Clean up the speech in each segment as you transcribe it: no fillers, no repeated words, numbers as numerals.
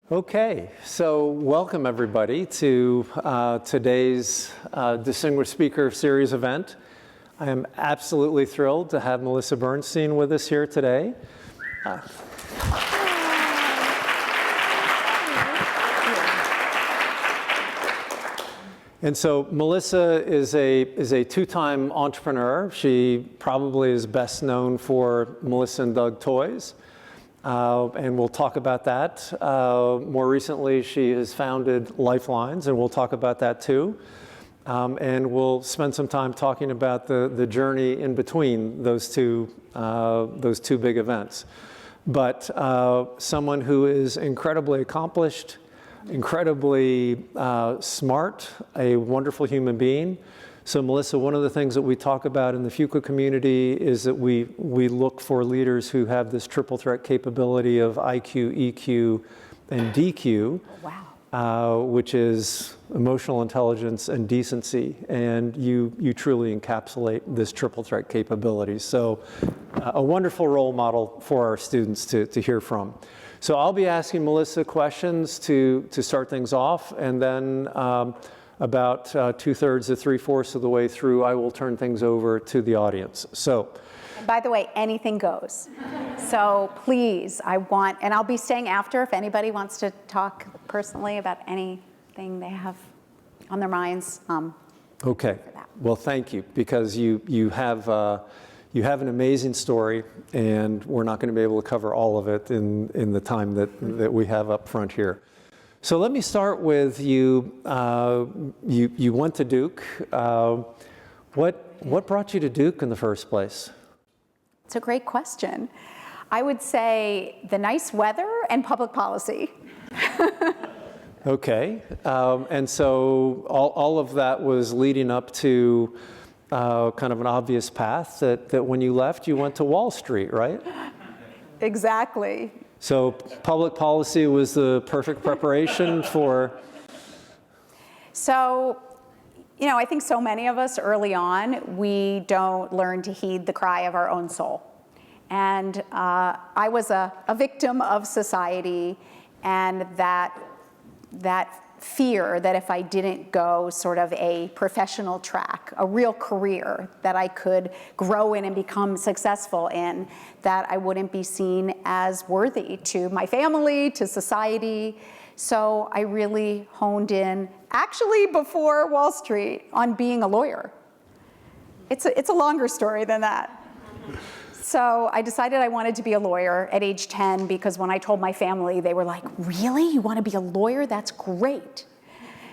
Okay, so welcome everybody to today's Distinguished Speaker Series event. I am absolutely thrilled to have Melissa Bernstein with us here today. And so Melissa is a two-time entrepreneur. She probably is best known for Melissa and Doug Toys. And we'll talk about that. More recently, she has founded Lifelines, and we'll talk about that too. And we'll spend some time talking about the journey in between those two big events. But someone who is incredibly accomplished, incredibly smart, a wonderful human being. So Melissa, one of the things that we talk about in the Fuqua community is that we look for leaders who have this triple threat capability of IQ, EQ, and DQ, which is emotional intelligence and decency. And you truly encapsulate this triple threat capability. So a wonderful role model for our students to hear from. So I'll be asking Melissa questions to start things off, and then about 2/3 to 3/4 of the way through, I will turn things over to the audience. So, and by the way, anything goes. So please, and I'll be staying after if anybody wants to talk personally about anything they have on their minds. Okay. Well, thank you, because you have an amazing story, and we're not going to be able to cover all of it in the time that we have up front here. So let me start with you. You went to Duke. What brought you to Duke in the first place? It's a great question. I would say the nice weather and public policy. Okay. And so all of that was leading up to kind of an obvious path that when you left, you went to Wall Street, right? Exactly. So public policy was the perfect preparation for? So, I think so many of us early on, we don't learn to heed the cry of our own soul. And I was a victim of society, and that fear that if I didn't go sort of a professional track, a real career that I could grow in and become successful in, that I wouldn't be seen as worthy to my family, to society. So I really honed in, actually before Wall Street, on being a lawyer. It's a longer story than that. So I decided I wanted to be a lawyer at age 10 because when I told my family, they were like, really? You want to be a lawyer? That's great.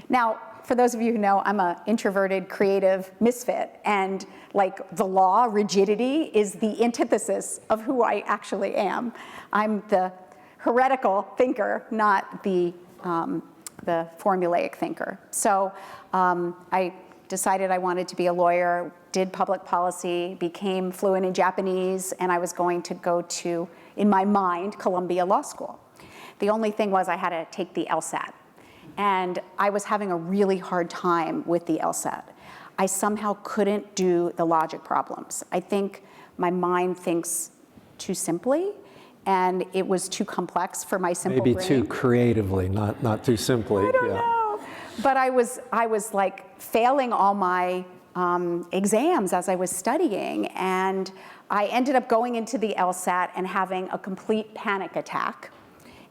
Now, for those of you who know, I'm an introverted, creative misfit, and like the law, rigidity, is the antithesis of who I actually am. I'm the heretical thinker, not the formulaic thinker. So I decided I wanted to be a lawyer, did public policy, became fluent in Japanese, and I was going to go to, in my mind, Columbia Law School. The only thing was I had to take the LSAT. And I was having a really hard time with the LSAT. I somehow couldn't do the logic problems. I think my mind thinks too simply, and it was too complex for my simple brain. Maybe too creatively, not too simply. I don't know. But I was like failing all my exams as I was studying, and I ended up going into the LSAT and having a complete panic attack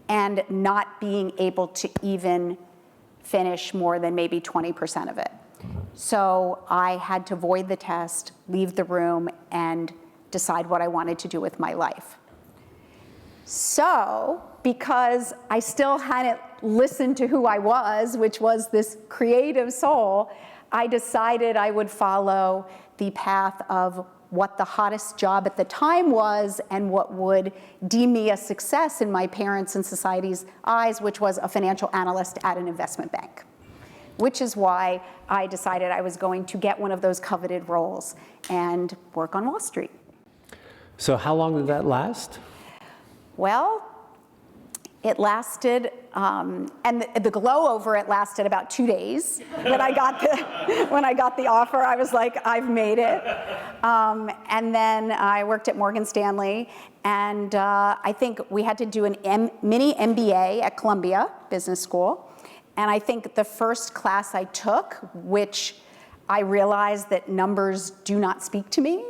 and not being able to even finish more than maybe 20% of it. So I had to void the test, leave the room, and decide what I wanted to do with my life. So, because I still hadn't listened to who I was, which was this creative soul, I decided I would follow the path of what the hottest job at the time was and what would deem me a success in my parents' and society's eyes, which was a financial analyst at an investment bank, which is why I decided I was going to get one of those coveted roles and work on Wall Street. So how long did that last? Well, It lasted, and the glow over it lasted about 2 days. When I got the offer, I was like, I've made it. And then I worked at Morgan Stanley, and I think we had to do an mini MBA at Columbia Business School. And I think the first class I took, which I realized that numbers do not speak to me,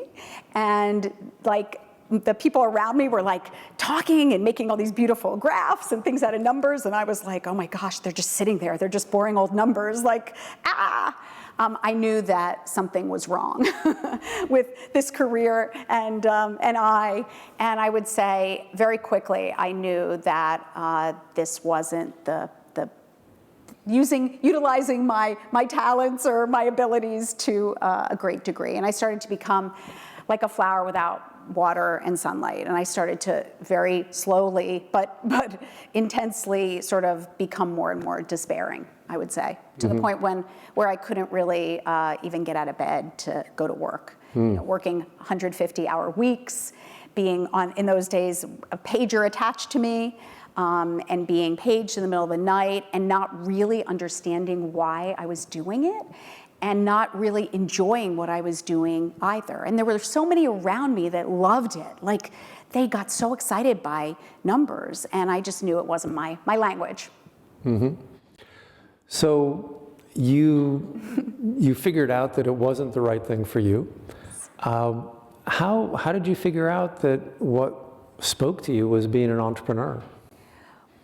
and like, the people around me were like talking and making all these beautiful graphs and things out of numbers, and I was like, oh my gosh, they're just sitting there, they're just boring old numbers, like, I knew that something was wrong with this career and I would say very quickly I knew that this wasn't utilizing my talents or my abilities to a great degree, and I started to become like a flower without water and sunlight, and I started to very slowly but intensely sort of become more and more despairing, I would say, to the point where I couldn't really even get out of bed to go to work. You know, working 150-hour weeks, being on, in those days, a pager attached to me, and being paged in the middle of the night, and not really understanding why I was doing it, and not really enjoying what I was doing either. And there were so many around me that loved it. Like, they got so excited by numbers, and I just knew it wasn't my language. Mm-hmm. So you figured out that it wasn't the right thing for you. How did you figure out that what spoke to you was being an entrepreneur?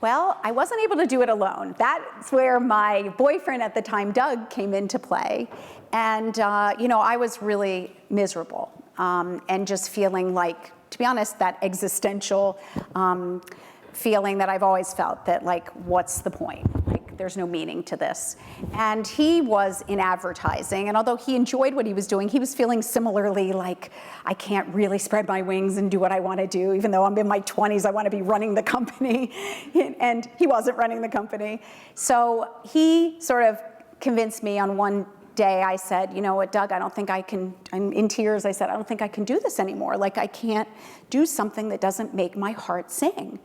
Well, I wasn't able to do it alone. That's where my boyfriend at the time, Doug, came into play. And, you know, I was really miserable and just feeling like, to be honest, that existential feeling that I've always felt, that like, what's the point? Like, there's no meaning to this. And he was in advertising, and although he enjoyed what he was doing, he was feeling similarly like, I can't really spread my wings and do what I want to do, even though I'm in my 20s, I want to be running the company. And he wasn't running the company. So he sort of convinced me on one day. I said, you know what, Doug, I don't think I can, I'm in tears. I said, I don't think I can do this anymore. Like, I can't do something that doesn't make my heart sing.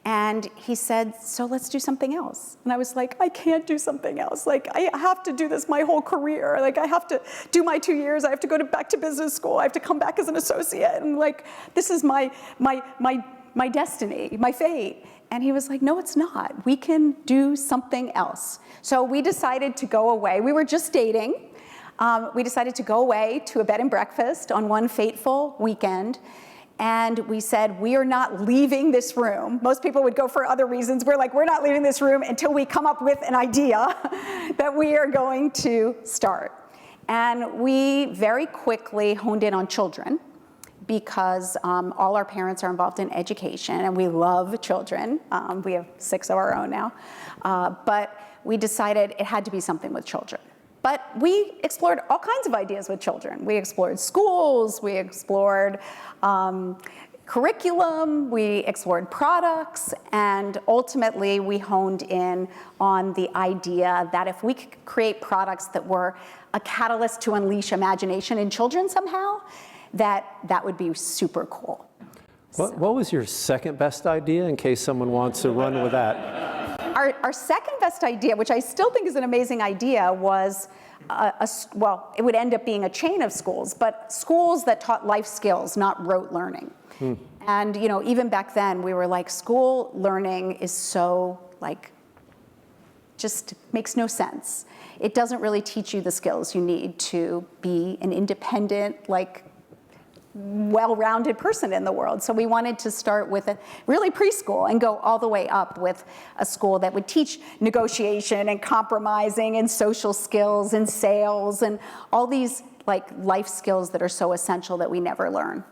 And he said, so let's do something else. And I was like, I can't do something else. Like, I have to do this my whole career. Like, I have to do my 2 years. I have to go back to business school. I have to come back as an associate. And like, this is my destiny, my fate. And he was like, no, it's not. We can do something else. So we decided to go away. We were just dating. We decided to go away to a bed and breakfast on one fateful weekend. And we said, we are not leaving this room. Most people would go for other reasons. We're like, we're not leaving this room until we come up with an idea that we are going to start. And we very quickly honed in on children, because all our parents are involved in education, and we love children. We have 6 of our own now. But we decided it had to be something with children. But we explored all kinds of ideas with children. We explored schools, we explored curriculum, we explored products, and ultimately we honed in on the idea that if we could create products that were a catalyst to unleash imagination in children somehow, that would be super cool. What was your second best idea, in case someone wants to run with that? Our second best idea, which I still think is an amazing idea, was, well, it would end up being a chain of schools, but schools that taught life skills, not rote learning. And, you know, even back then, we were like, school learning is so, like, just makes no sense. It doesn't really teach you the skills you need to be an independent, like, well-rounded person in the world. So we wanted to start with a really preschool and go all the way up with a school that would teach negotiation and compromising and social skills and sales and all these like life skills that are so essential that we never learn.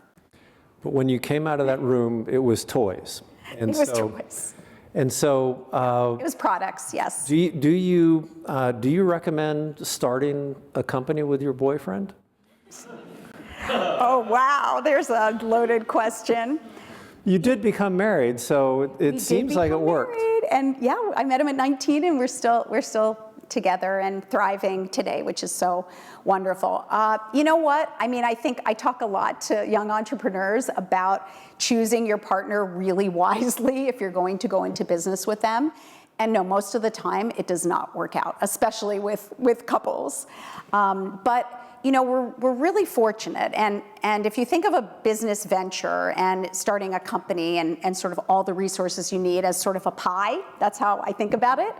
But when you came out of that room, it was toys. And it was toys. And so it was products, yes. Do you recommend starting a company with your boyfriend? Oh, wow, there's a loaded question. You did become married, so it seems like it worked. Married, and yeah, I met him at 19, and we're still together and thriving today, which is so wonderful. You know what? I mean, I think I talk a lot to young entrepreneurs about choosing your partner really wisely if you're going to go into business with them. And no, most of the time it does not work out, especially with couples. But you know, we're really fortunate. And if you think of a business venture and starting a company and sort of all the resources you need as sort of a pie, that's how I think about it.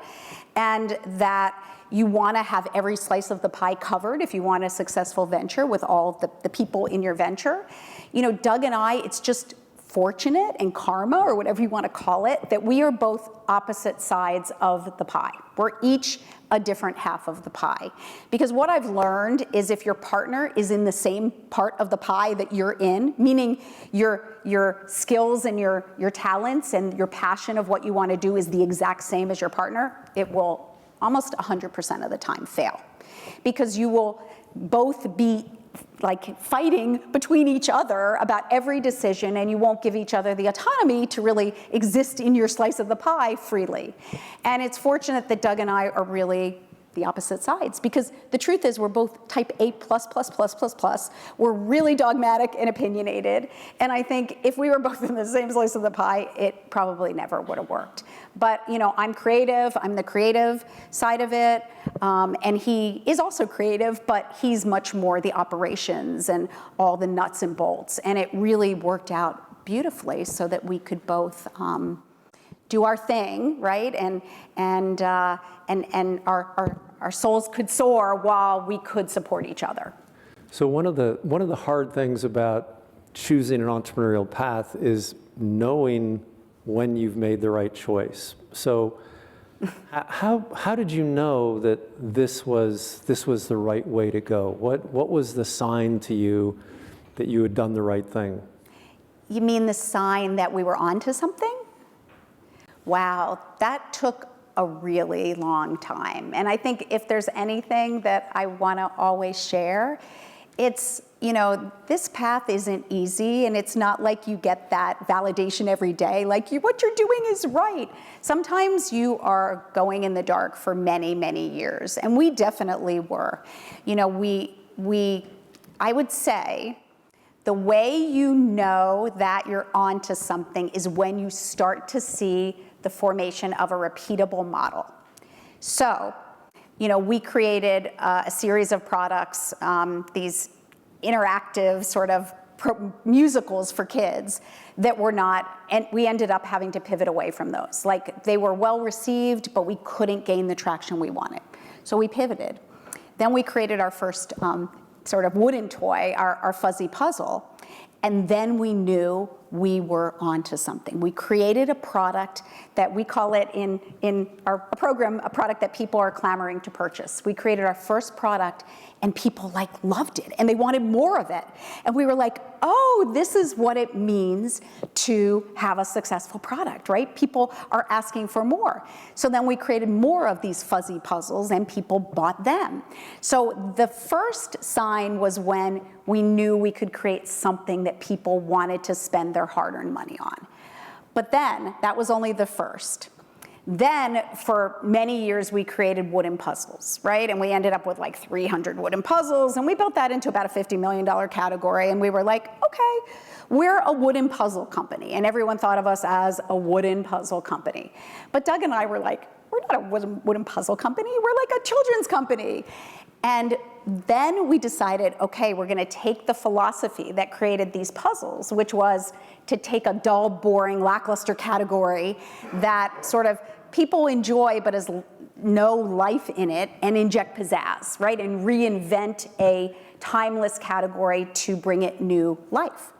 And that you want to have every slice of the pie covered if you want a successful venture with all the people in your venture. You know, Doug and I, it's just fortunate and karma, or whatever you want to call it, that we are both opposite sides of the pie. We're each a different half of the pie. Because what I've learned is if your partner is in the same part of the pie that you're in, meaning your skills and your talents and your passion of what you want to do is the exact same as your partner, it will almost 100% of the time fail. Because you will both be like fighting between each other about every decision, and you won't give each other the autonomy to really exist in your slice of the pie freely. And it's fortunate that Doug and I are really the opposite sides, because the truth is we're both type A+++++. We're really dogmatic and opinionated, and I think if we were both in the same slice of the pie, it probably never would have worked. But you know, I'm creative, I'm the creative side of it, and he is also creative, but he's much more the operations and all the nuts and bolts, and it really worked out beautifully so that we could both do our thing, right? And our souls could soar while we could support each other. So one of the hard things about choosing an entrepreneurial path is knowing when you've made the right choice. So how did you know that this was the right way to go? What was the sign to you that you had done the right thing? You mean the sign that we were onto something? Wow, that took a really long time. And I think if there's anything that I want to always share, it's, you know, this path isn't easy, and it's not like you get that validation every day, like what you're doing is right. Sometimes you are going in the dark for many, many years, and we definitely were. You know, I would say, the way you know that you're onto something is when you start to see the formation of a repeatable model. So, you know, we created a series of products, these interactive sort of musicals for kids that were not, and we ended up having to pivot away from those. Like, they were well received, but we couldn't gain the traction we wanted. So we pivoted. Then we created our first sort of wooden toy, our fuzzy puzzle. And then we knew we were onto something. We created a product that we call it in our program, a product that people are clamoring to purchase. We created our first product, and people loved it, and they wanted more of it. And we were like, oh, this is what it means to have a successful product, right? People are asking for more. So then we created more of these fuzzy puzzles, and people bought them. So the first sign was when we knew we could create something that people wanted to spend their hard-earned money on. But then, that was only the first. Then, for many years, we created wooden puzzles, right? And we ended up with like 300 wooden puzzles, and we built that into about a $50 million category, and we were like, okay, we're a wooden puzzle company, and everyone thought of us as a wooden puzzle company. But Doug and I were like, we're not a wooden puzzle company, we're like a children's company. And then we decided, okay, we're gonna take the philosophy that created these puzzles, which was to take a dull, boring, lackluster category that sort of people enjoy but has no life in it, and inject pizzazz, right? And reinvent a timeless category to bring it new life.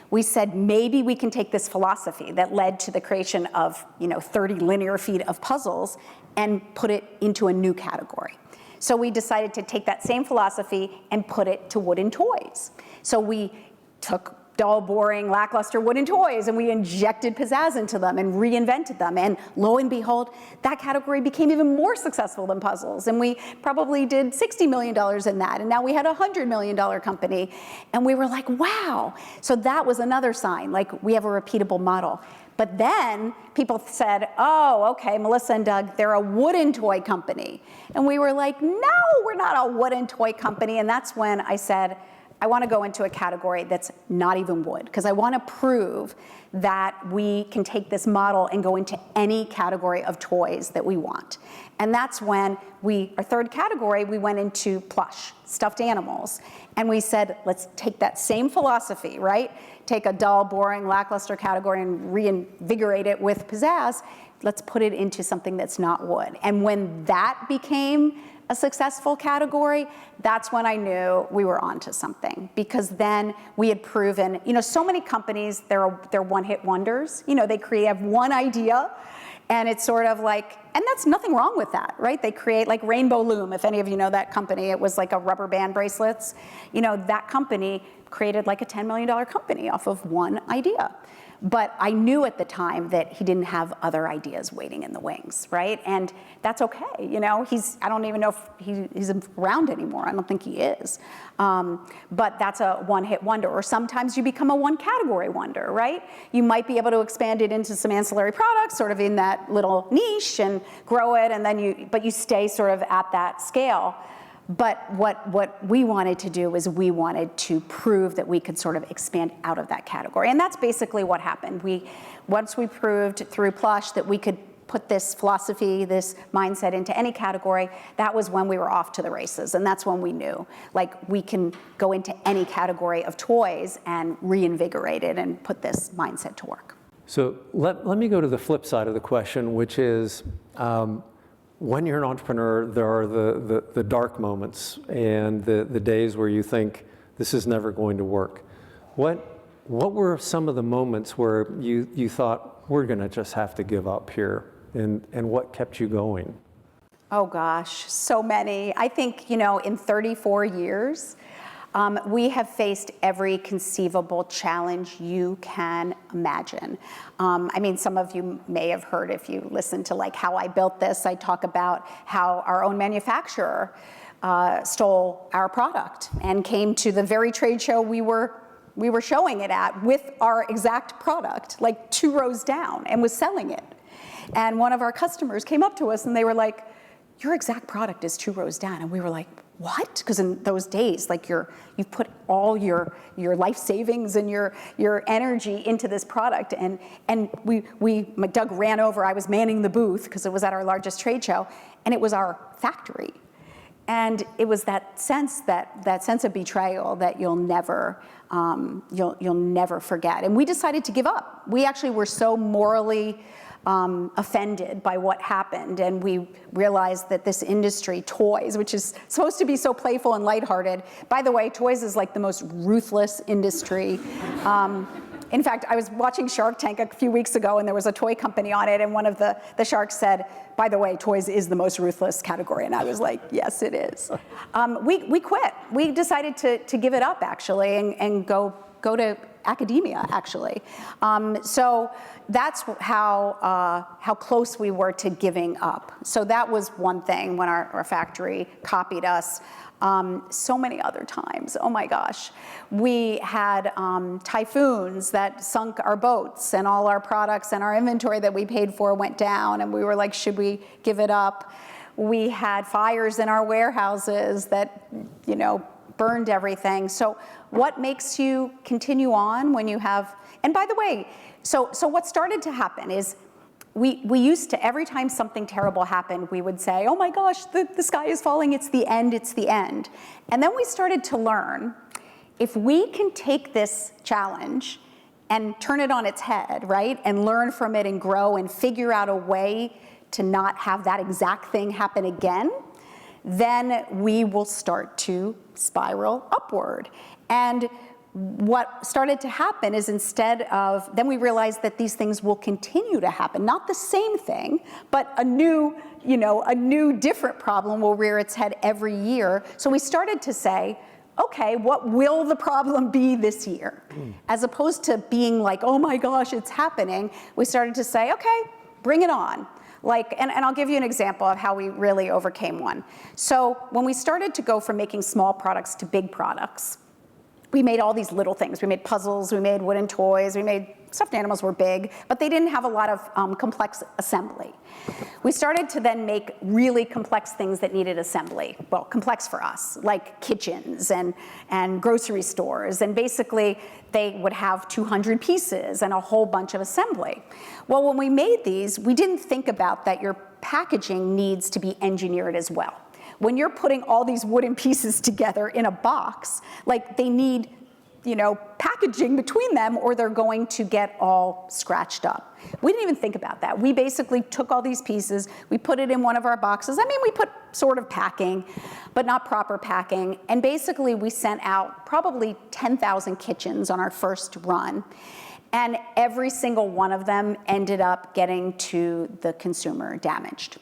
We said, maybe we can take this philosophy that led to the creation of 30 linear feet of puzzles and put it into a new category. So we decided to take that same philosophy and put it to wooden toys. So we took dull, boring, lackluster wooden toys, and we injected pizzazz into them and reinvented them. And lo and behold, that category became even more successful than puzzles. And we probably did $60 million in that. And now we had a $100 million company. And we were like, wow. So that was another sign, like we have a repeatable model. But then people said, oh, okay, Melissa and Doug, they're a wooden toy company. And we were like, no, we're not a wooden toy company. And that's when I said, I want to go into a category that's not even wood, because I want to prove that we can take this model and go into any category of toys that we want. And that's when our third category, we went into plush, stuffed animals. And we said, let's take that same philosophy, right? Take a dull, boring, lackluster category and reinvigorate it with pizzazz. Let's put it into something that's not wood. And when that became a successful category, that's when I knew we were onto something, because then we had proven, so many companies, they're one-hit wonders. They have one idea, and it's sort of like, and that's nothing wrong with that, right? They create like Rainbow Loom, if any of you know that company, it was like a rubber band bracelets. That company created like a $10 million company off of one idea. But I knew at the time that he didn't have other ideas waiting in the wings, right? And that's okay, I don't even know if he's around anymore. I don't think he is. But that's a one-hit wonder. Or sometimes you become a one-category wonder, right? You might be able to expand it into some ancillary products, sort of in that little niche, and grow it, and then but you stay sort of at that scale. But what we wanted to do is we wanted to prove that we could sort of expand out of that category. And that's basically what happened. Once we proved through Plush that we could put this philosophy, this mindset into any category, that was when we were off to the races. And that's when we knew, like, we can go into any category of toys and reinvigorate it and put this mindset to work. So let me go to the flip side of the question, which is, when you're an entrepreneur, there are the dark moments and the days where you think this is never going to work. What were some of the moments where you thought, we're going to just have to give up here, and what kept you going? Oh gosh, so many. I think, in 34 years, we have faced every conceivable challenge you can imagine. Some of you may have heard, if you listen to like how I built this, I talk about how our own manufacturer stole our product and came to the very trade show we were showing it at with our exact product, like 2 rows down, and was selling it. And one of our customers came up to us and they were like, your exact product is 2 rows down. And we were like, what? Because in those days, like you've put all your life savings and your energy into this product. And Doug ran over, I was manning the booth because it was at our largest trade show, and it was our factory. And it was that sense of betrayal that you'll never forget. And we decided to give up. We actually were so morally offended by what happened, and we realized that this industry, toys, which is supposed to be so playful and lighthearted, by the way, toys is like the most ruthless industry. In fact, I was watching Shark Tank a few weeks ago, and there was a toy company on it, and one of the sharks said, by the way, toys is the most ruthless category. And I was like, yes, it is. We quit. We decided to give it up, actually, and go to academia, actually. So that's how close we were to giving up. So that was one thing when our factory copied us. So many other times, oh my gosh. We had typhoons that sunk our boats, and all our products and our inventory that we paid for went down, and we were like, should we give it up? We had fires in our warehouses that, burned everything. So what makes you continue on when you have, and by the way, so what started to happen is we used to, every time something terrible happened, we would say, oh my gosh, the sky is falling, it's the end, it's the end. And then we started to learn, if we can take this challenge and turn it on its head, right, and learn from it and grow and figure out a way to not have that exact thing happen again, then we will start to spiral upward. And what started to happen is, then we realized that these things will continue to happen. Not the same thing, but a new different problem will rear its head every year. So we started to say, okay, what will the problem be this year? As opposed to being like, oh my gosh, it's happening, we started to say, okay, bring it on. And I'll give you an example of how we really overcame one. So when we started to go from making small products to big products, we made all these little things. We made puzzles, we made wooden toys, we made stuffed animals were big, but they didn't have a lot of complex assembly. We started to then make really complex things that needed assembly. Well, complex for us, like kitchens and grocery stores. And basically, they would have 200 pieces and a whole bunch of assembly. Well, when we made these, we didn't think about that your packaging needs to be engineered as well. When you're putting all these wooden pieces together in a box, like they need, packaging between them or they're going to get all scratched up. We didn't even think about that. We basically took all these pieces, we put it in one of our boxes. I mean, we put sort of packing, but not proper packing. And basically we sent out probably 10,000 kitchens on our first run. And every single one of them ended up getting to the consumer damaged.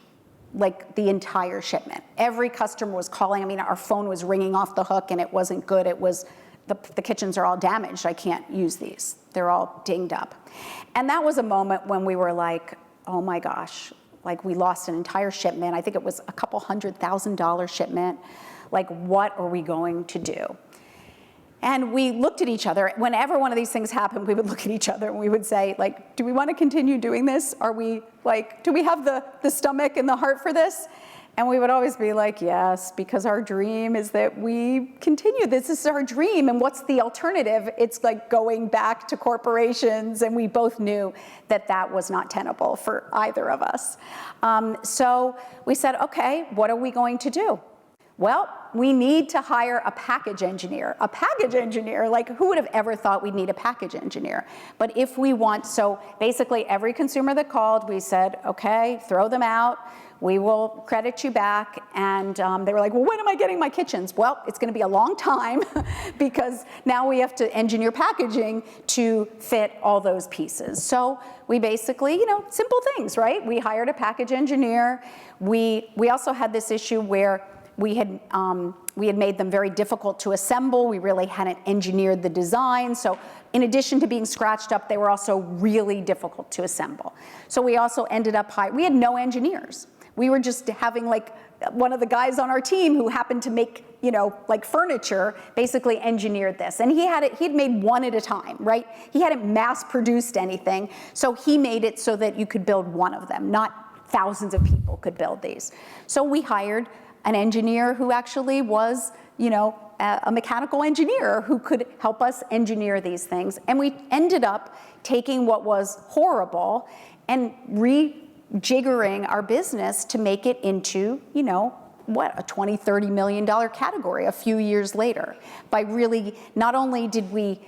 Like the entire shipment. Every customer was calling. I mean, our phone was ringing off the hook and it wasn't good. It was, the kitchens are all damaged. I can't use these. They're all dinged up. And that was a moment when we were like, oh my gosh, like we lost an entire shipment. I think it was a couple $100,000 shipment. Like, what are we going to do? And we looked at each other. Whenever one of these things happened, we would look at each other and we would say, like, do we want to continue doing this? Are we, like, do we have the stomach and the heart for this? And we would always be like, yes, because our dream is that we continue. This is our dream. And what's the alternative? It's like going back to corporations. And we both knew that that was not tenable for either of us. So we said, okay, what are we going to do? Well, we need to hire a package engineer. A package engineer, like who would have ever thought we'd need a package engineer? But if we want, so basically every consumer that called, we said, okay, throw them out. We will credit you back. And they were like, well, when am I getting my kitchens? Well, it's gonna be a long time because now we have to engineer packaging to fit all those pieces. So we basically, simple things, right? We hired a package engineer. We also had this issue where we had made them very difficult to assemble. We really hadn't engineered the design. So in addition to being scratched up, they were also really difficult to assemble. So we also ended up we had no engineers. We were just having like one of the guys on our team who happened to make, like furniture, basically engineered this. And he'd made one at a time, right? He hadn't mass produced anything. So he made it so that you could build one of them, not thousands of people could build these. So we hired an engineer who actually was, a mechanical engineer who could help us engineer these things. And we ended up taking what was horrible and rejiggering our business to make it into, a $20, $30 million category a few years later. By really, not only did we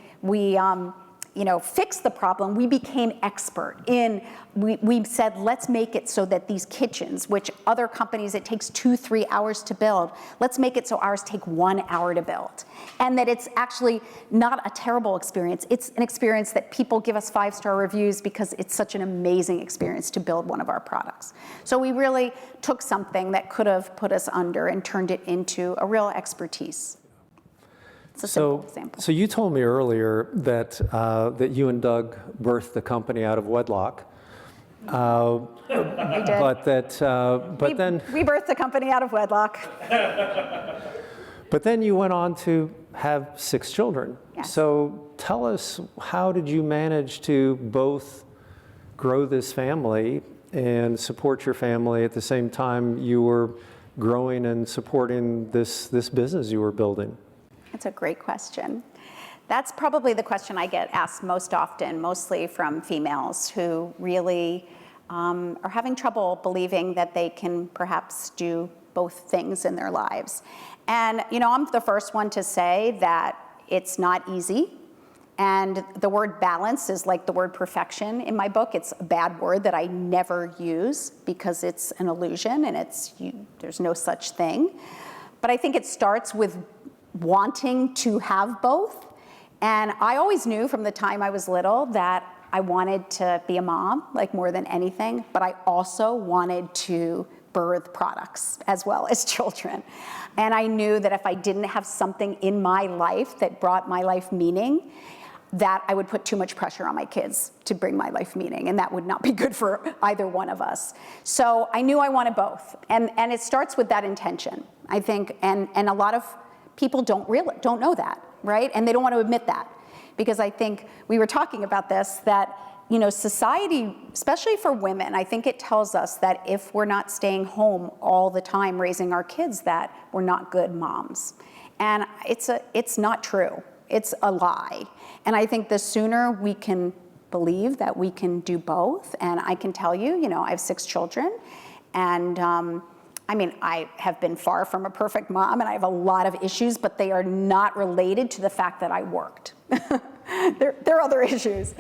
fix the problem, we became expert in, we said, let's make it so that these kitchens, which other companies, it takes 2-3 hours to build, let's make it so ours take 1 hour to build. And that it's actually not a terrible experience. It's an experience that people give us 5-star reviews because it's such an amazing experience to build one of our products. So we really took something that could have put us under and turned it into a real expertise. So you told me earlier that that you and Doug birthed the company out of wedlock. We did. But then we birthed the company out of wedlock. But then you went on to have 6 children. Yes. So tell us, how did you manage to both grow this family and support your family at the same time you were growing and supporting this business you were building? That's a great question. That's probably the question I get asked most often, mostly from females who really are having trouble believing that they can perhaps do both things in their lives. And I'm the first one to say that it's not easy. And the word balance is like the word perfection in my book. It's a bad word that I never use because it's an illusion and there's no such thing. But I think it starts with wanting to have both. And I always knew from the time I was little that I wanted to be a mom, like more than anything, but I also wanted to birth products as well as children. And I knew that if I didn't have something in my life that brought my life meaning, that I would put too much pressure on my kids to bring my life meaning, and that would not be good for either one of us. So I knew I wanted both. And it starts with that intention, I think, and a lot of people don't know that, right? And they don't want to admit that because I think we were talking about this, that society, especially for women, I think it tells us that if we're not staying home all the time raising our kids, that we're not good moms. And it's not true. It's a lie. And I think the sooner we can believe that we can do both, and I can tell you, I have 6 children, and I have been far from a perfect mom, and I have a lot of issues, but they are not related to the fact that I worked. There are other issues.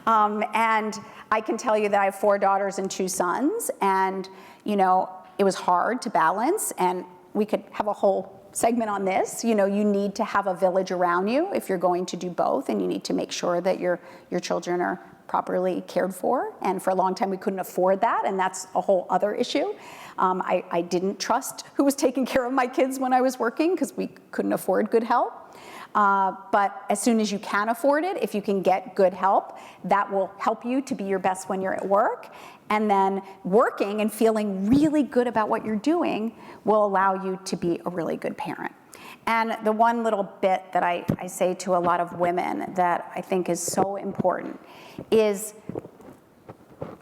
And I can tell you that I have 4 daughters and 2 sons, and it was hard to balance, and we could have a whole segment on this. You need to have a village around you if you're going to do both, and you need to make sure that your children are properly cared for. And for a long time, we couldn't afford that, and that's a whole other issue. I didn't trust who was taking care of my kids when I was working because we couldn't afford good help. But as soon as you can afford it, if you can get good help, that will help you to be your best when you're at work. And then working and feeling really good about what you're doing will allow you to be a really good parent. And the one little bit that I say to a lot of women that I think is so important is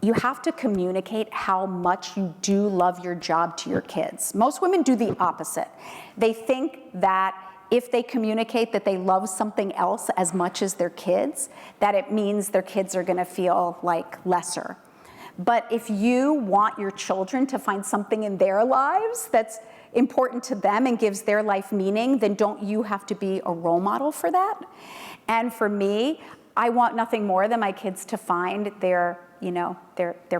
you have to communicate how much you do love your job to your kids. Most women do the opposite. They think that if they communicate that they love something else as much as their kids, that it means their kids are gonna feel like lesser. But if you want your children to find something in their lives that's important to them and gives their life meaning, then don't you have to be a role model for that? And for me, I want nothing more than my kids to find their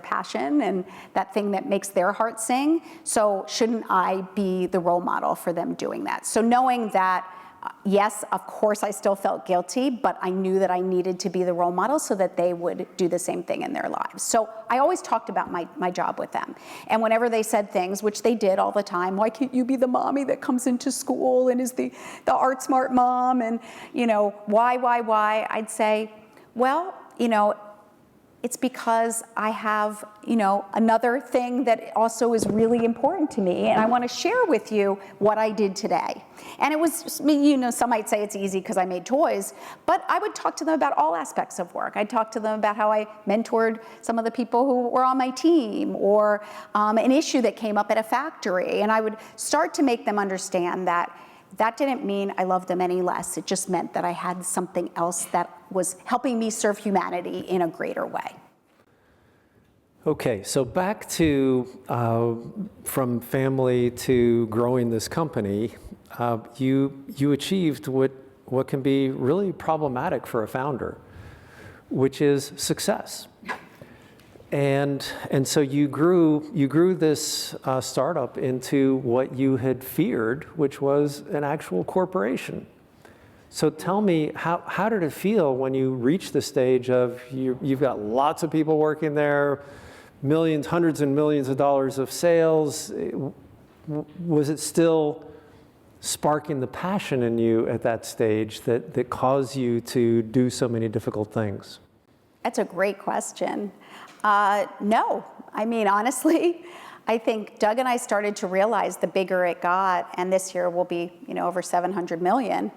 passion and that thing that makes their heart sing. So shouldn't I be the role model for them doing that? So knowing that, yes, of course I still felt guilty, but I knew that I needed to be the role model so that they would do the same thing in their lives. So I always talked about my job with them. And whenever they said things, which they did all the time, why can't you be the mommy that comes into school and is the art smart mom? And why? I'd say, well, it's because I have, another thing that also is really important to me, and I want to share with you what I did today. And it was, some might say it's easy because I made toys, but I would talk to them about all aspects of work. I'd talk to them about how I mentored some of the people who were on my team, or an issue that came up at a factory, and I would start to make them understand that didn't mean I loved them any less. It just meant that I had something else that was helping me serve humanity in a greater way. Okay, so back to from family to growing this company, you achieved what can be really problematic for a founder, which is success. And so you grew this startup into what you had feared, which was an actual corporation. So tell me, how did it feel when you reached the stage of you've got lots of people working there, millions, hundreds and millions of dollars of sales? Was it still sparking the passion in you at that stage that caused you to do so many difficult things? That's a great question. No, honestly, I think Doug and I started to realize the bigger it got, and this year will be, over 700 million.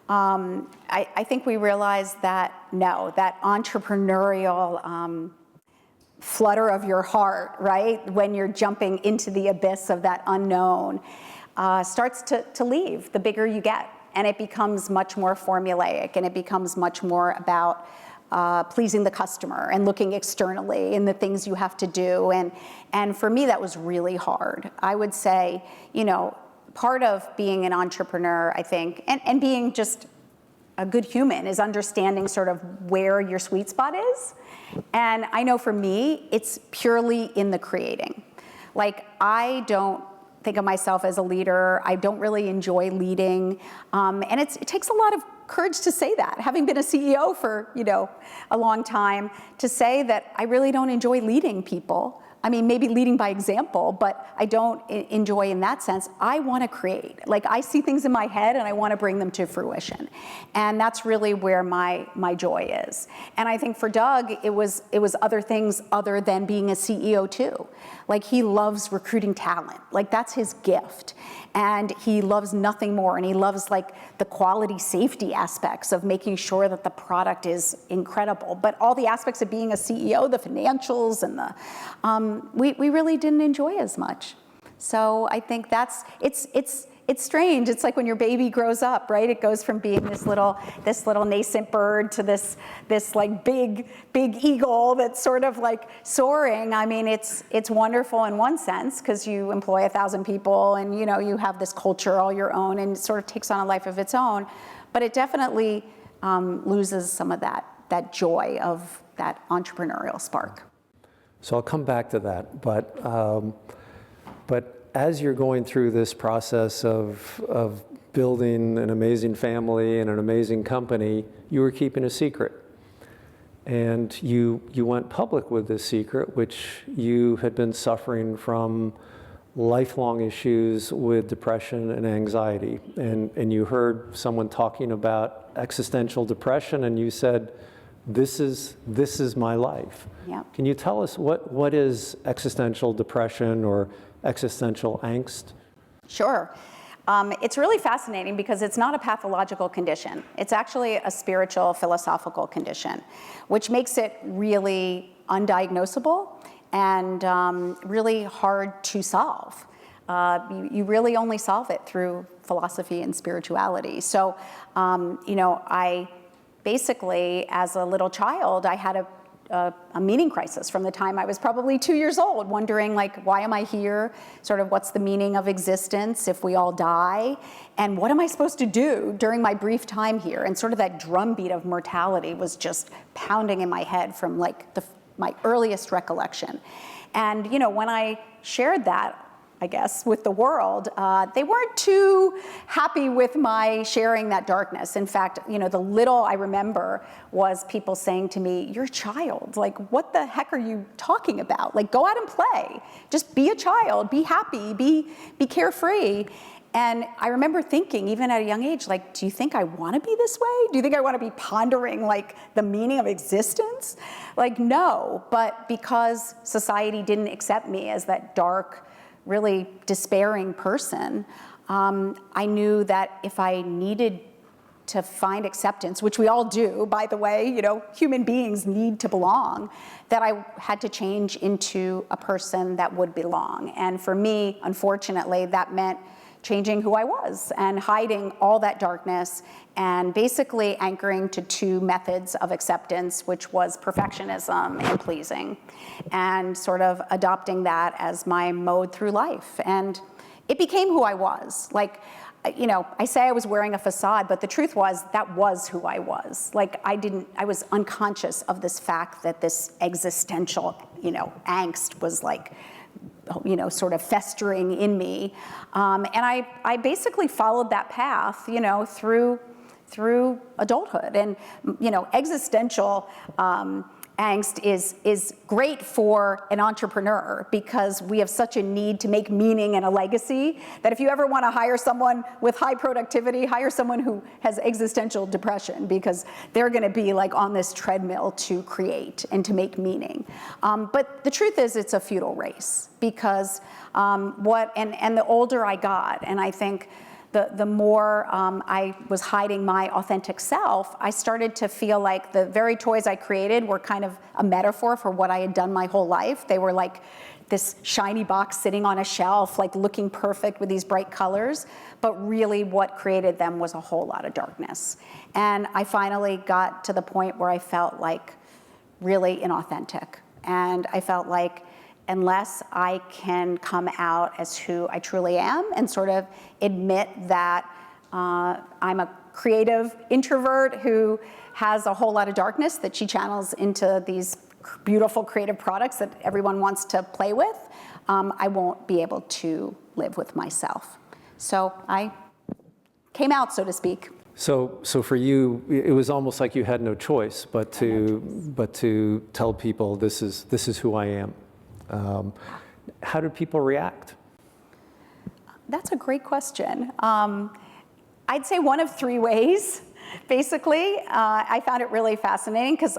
I think we realized that that entrepreneurial flutter of your heart, right, when you're jumping into the abyss of that unknown, starts to leave the bigger you get, and it becomes much more formulaic, and it becomes much more about pleasing the customer and looking externally and the things you have to do. And for me, that was really hard. I would say, part of being an entrepreneur, I think, and being just a good human is understanding sort of where your sweet spot is. And I know for me, it's purely in the creating. Like, I don't think of myself as a leader. I don't really enjoy leading. And it takes a lot of courage to say that, having been a CEO for, a long time, to say that I really don't enjoy leading people. Maybe leading by example, but I don't enjoy in that sense. I want to create. Like, I see things in my head and I want to bring them to fruition. And that's really where my joy is. And I think for Doug, it was other things other than being a CEO too. Like, he loves recruiting talent. Like, that's his gift. And he loves nothing more. And he loves, like, the quality safety aspects of making sure that the product is incredible. But all the aspects of being a CEO, the financials and the, we really didn't enjoy as much. So I think it's strange. It's like when your baby grows up, right? It goes from being this little nascent bird to this like big eagle that's sort of like soaring. I mean, it's wonderful in one sense because you employ 1,000 people and you have this culture all your own and it sort of takes on a life of its own. But it definitely loses some of that joy of that entrepreneurial spark. So I'll come back to that, but as you're going through this process of building an amazing family and an amazing company, you were keeping a secret. And you went public with this secret, which you had been suffering from lifelong issues with depression and anxiety. And you heard someone talking about existential depression, and you said, this is my life. Yep. Can you tell us what is existential depression or existential angst? Sure. It's really fascinating because it's not a pathological condition. It's actually a spiritual, philosophical condition, which makes it really undiagnosable and really hard to solve. You really only solve it through philosophy and spirituality. So, I basically, as a little child, I had a meaning crisis from the time I was probably 2 years old, wondering, like, why am I here? Sort of what's the meaning of existence if we all die? And what am I supposed to do during my brief time here? And sort of that drumbeat of mortality was just pounding in my head from like my earliest recollection. And when I shared that, I guess, with the world, they weren't too happy with my sharing that darkness. In fact, the little I remember was people saying to me, "You're a child. Like, what the heck are you talking about? Like, go out and play. Just be a child. Be happy. Be carefree." And I remember thinking, even at a young age, like, do you think I want to be this way? Do you think I want to be pondering, like, the meaning of existence? Like, no. But because society didn't accept me as that dark, really despairing person, I knew that if I needed to find acceptance, which we all do, by the way, human beings need to belong, that I had to change into a person that would belong. And for me, unfortunately, that meant changing who I was and hiding all that darkness and basically anchoring to two methods of acceptance, which was perfectionism and pleasing, and sort of adopting that as my mode through life. And it became who I was. Like, I say I was wearing a facade, but the truth was that was who I was. Like, I was unconscious of this fact that this existential, angst was like, sort of festering in me. And I basically followed that path, through adulthood. And, existential angst is great for an entrepreneur because we have such a need to make meaning and a legacy that if you ever want to hire someone with high productivity, hire someone who has existential depression because they're going to be like on this treadmill to create and to make meaning. But the truth is it's a futile race because and the older I got, and I think the more I was hiding my authentic self, I started to feel like the very toys I created were kind of a metaphor for what I had done my whole life. They were like this shiny box sitting on a shelf, like looking perfect with these bright colors, but really what created them was a whole lot of darkness. And I finally got to the point where I felt like really inauthentic. And I felt like unless I can come out as who I truly am and sort of admit that I'm a creative introvert who has a whole lot of darkness that she channels into these beautiful creative products that everyone wants to play with, I won't be able to live with myself. So I came out, so to speak. So for you, it was almost like you had no choice but to tell people this is who I am. How did people react? That's a great question. I'd say one of three ways. Basically, I found it really fascinating because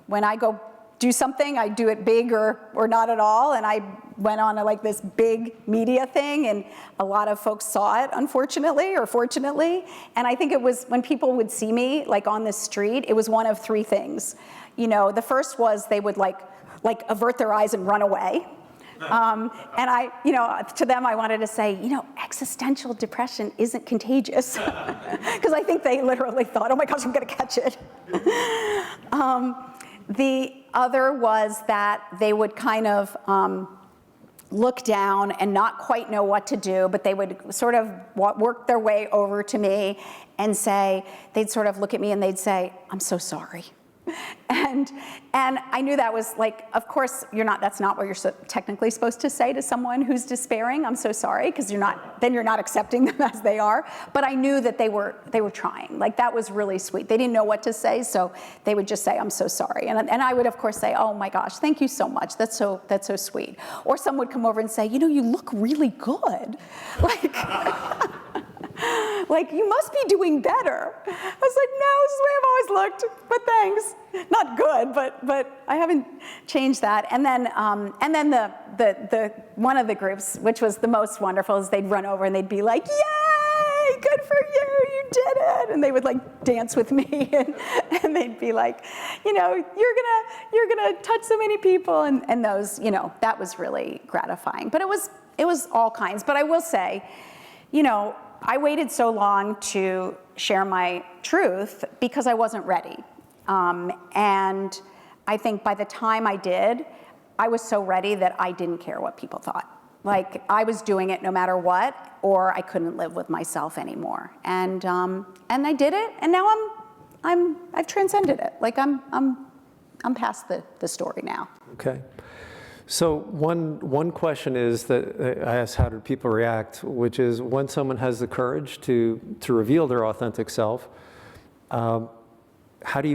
when I go do something, I'd do it big or not at all, and I went on like this big media thing, and a lot of folks saw it, unfortunately or fortunately, and I think it was when people would see me like on the street, it was one of three things. You know, the first was they would like avert their eyes and run away. And I, you know, to them I wanted to say, you know, existential depression isn't contagious. Because I think they literally thought, oh my gosh, I'm gonna catch it. The other was that they would kind of look down and not quite know what to do, but they would sort of work their way over to me and say, they'd sort of look at me and they'd say, I'm so sorry. And I knew that was like, of course, that's not what you're technically supposed to say to someone who's despairing. I'm so sorry, because then you're not accepting them as they are. But I knew that they were trying. Like, that was really sweet. They didn't know what to say, so they would just say, I'm so sorry. And I would, of course, say, oh my gosh, thank you so much. That's so sweet. Or some would come over and say, you know, you look really good. Like, you must be doing better. I was like, no, this is the way I've always looked, but thanks. Not good, but I haven't changed that. And then the one of the groups, which was the most wonderful, is they'd run over and they'd be like, yay, good for you, you did it. And they would like dance with me, and they'd be like, you know, you're gonna touch so many people, and those, you know, that was really gratifying. But it was all kinds. But I will say, you know, I waited so long to share my truth because I wasn't ready. And I think by the time I did, I was so ready that I didn't care what people thought. Like, I was doing it no matter what, or I couldn't live with myself anymore. And I did it, and now I've transcended it. Like, I'm past the story now. Okay. So one question is that I asked, how did people react, which is, when someone has the courage to reveal their authentic self, how do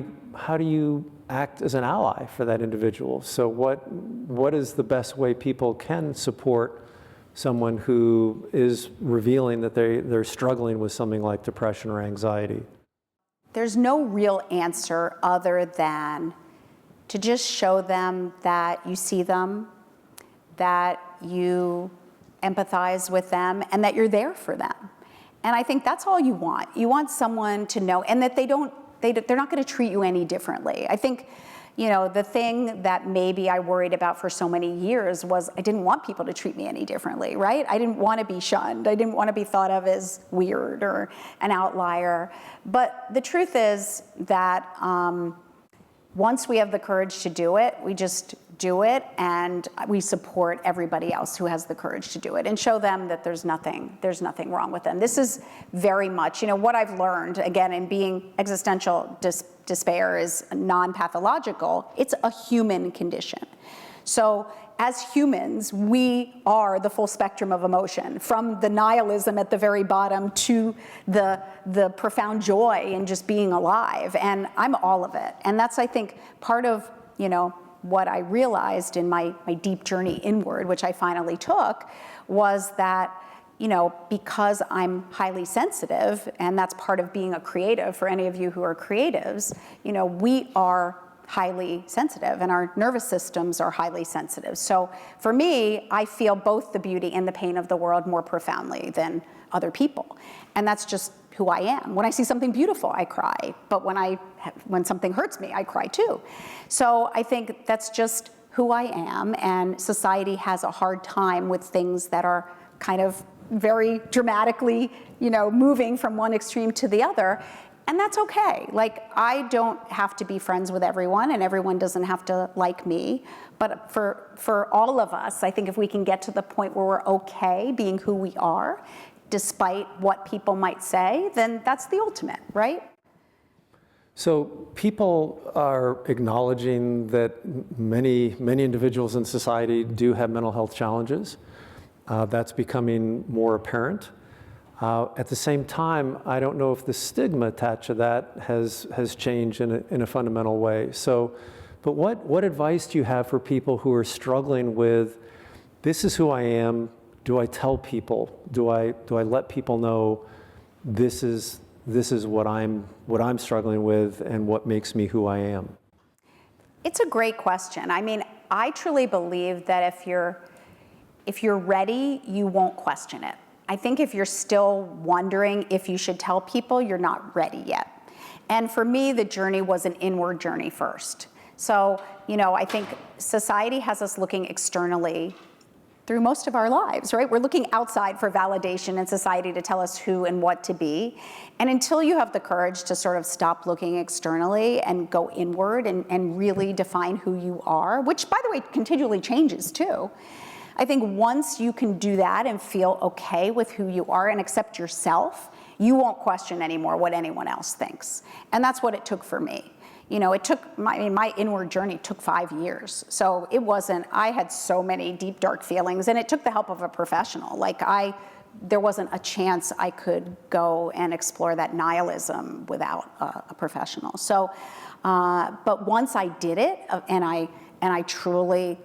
you act as an ally for that individual? So what is the best way people can support someone who is revealing that they're struggling with something like depression or anxiety? There's no real answer other than to just show them that you see them, that you empathize with them, and that you're there for them. And I think that's all you want. You want someone to know, and that they're not going to treat you any differently. I think, you know, the thing that maybe I worried about for so many years was I didn't want people to treat me any differently, right? I didn't want to be shunned. I didn't want to be thought of as weird or an outlier. But the truth is that once we have the courage to do it, we just do it, and we support everybody else who has the courage to do it, and show them that there's nothing wrong with them. This is very much, you know, what I've learned, again, in being existential despair is non-pathological. It's a human condition. So as humans, we are the full spectrum of emotion, from the nihilism at the very bottom to the profound joy in just being alive. And I'm all of it. And that's, I think, part of, you know, what I realized in my deep journey inward, which I finally took, was that, you know, because I'm highly sensitive, and that's part of being a creative, for any of you who are creatives, you know, we are highly sensitive, and our nervous systems are highly sensitive. So for me, I feel both the beauty and the pain of the world more profoundly than other people. And that's just who I am. When I see something beautiful, I cry. But when something hurts me, I cry too. So I think that's just who I am, and society has a hard time with things that are kind of very dramatically, you know, moving from one extreme to the other. And that's okay. Like, I don't have to be friends with everyone, and everyone doesn't have to like me. But for all of us, I think if we can get to the point where we're okay being who we are, despite what people might say, then that's the ultimate, right? So people are acknowledging that many individuals in society do have mental health challenges. That's becoming more apparent. At the same time, I don't know if the stigma attached to that has changed in a fundamental way. So, but what advice do you have for people who are struggling with, this is who I am? Do I tell people? Do I let people know this is what I'm struggling with and what makes me who I am? It's a great question. I mean, I truly believe that if you're ready, you won't question it. I think if you're still wondering if you should tell people, you're not ready yet. And for me, the journey was an inward journey first. So, I think society has us looking externally through most of our lives, right? We're looking outside for validation in society to tell us who and what to be. And until you have the courage to sort of stop looking externally and go inward and really define who you are, which, by the way, continually changes too. I think once you can do that and feel okay with who you are and accept yourself, you won't question anymore what anyone else thinks. And that's what it took for me. It took, my inward journey took 5 years. So it wasn't, I had so many deep, dark feelings, and it took the help of a professional. There wasn't a chance I could go and explore that nihilism without a professional. So, but once I did it, and I truly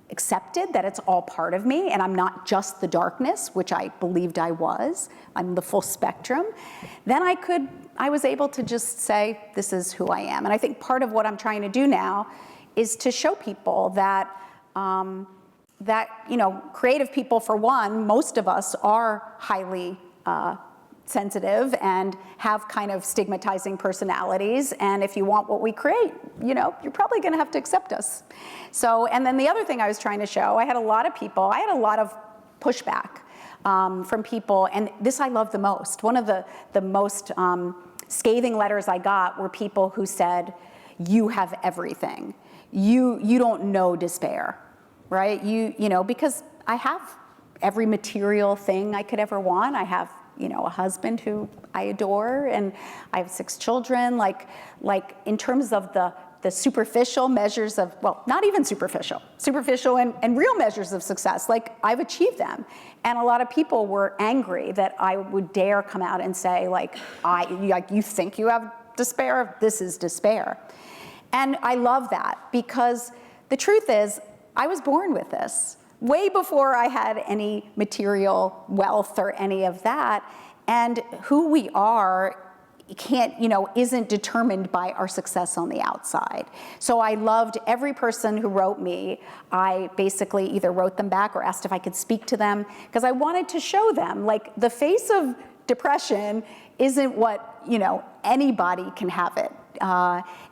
accepted that it's all part of me, and I'm not just the darkness, which I believed I was, I'm the full spectrum, then I was able to just say, this is who I am. And I think part of what I'm trying to do now is to show people that, creative people, for one, most of us are highly sensitive and have kind of stigmatizing personalities. And if you want what we create, you're probably going to have to accept us. So, and then the other thing I was trying to show, I had a lot of pushback from people, and this I love the most. One of the most scathing letters I got were people who said, you have everything. You don't know despair, right? Because I have every material thing I could ever want. I have a husband who I adore, and I have 6 children. In terms of the superficial measures of, well, not even superficial and real measures of success, I've achieved them. And a lot of people were angry that I would dare come out and say, you think you have despair? This is despair. And I love that, because the truth is, I was born with this. Way before I had any material wealth or any of that. And who we are isn't determined by our success on the outside. So I loved every person who wrote me. I basically either wrote them back or asked if I could speak to them, because I wanted to show them, the face of depression isn't what, anybody can have it.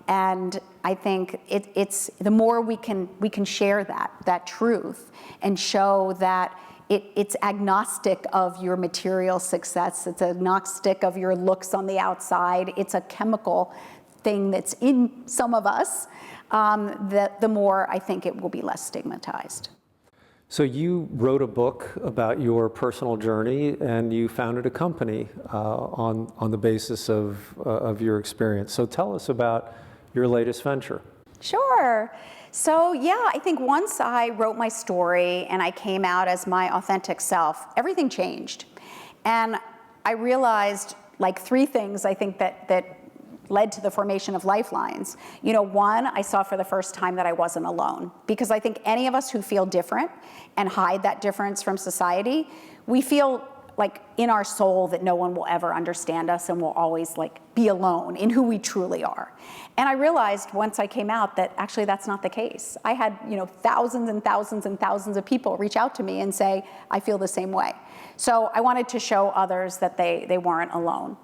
And I think it's the more we can share that truth and show that it's agnostic of your material success. It's agnostic of your looks on the outside. It's a chemical thing that's in some of us, the more I think it will be less stigmatized. So you wrote a book about your personal journey, and you founded a company on the basis of your experience. So tell us about your latest venture. Sure. So I think once I wrote my story and I came out as my authentic self, everything changed. And I realized 3 things I think that led to the formation of Lifelines. One, I saw for the first time that I wasn't alone, because I think any of us who feel different and hide that difference from society, we feel in our soul that no one will ever understand us, and we'll always be alone in who we truly are. And I realized once I came out that actually that's not the case. I had thousands and thousands and thousands of people reach out to me and say, I feel the same way. So I wanted to show others that they weren't alone.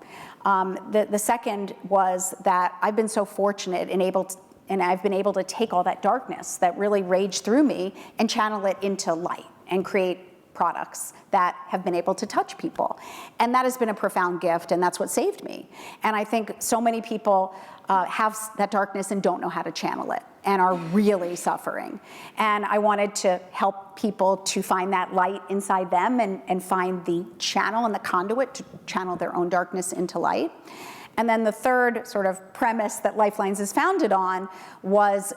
The second was that I've been so fortunate and I've been able to take all that darkness that really raged through me and channel it into light and create products that have been able to touch people. And that has been a profound gift, and that's what saved me. And I think so many people have that darkness and don't know how to channel it and are really suffering. And I wanted to help people to find that light inside them and find the channel and the conduit to channel their own darkness into light. And then the third sort of premise that Lifelines is founded on was,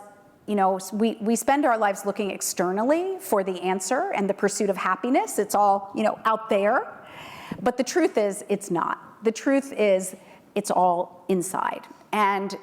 we spend our lives looking externally for the answer and the pursuit of happiness. It's all, out there. But the truth is, it's not. The truth is, it's all inside. And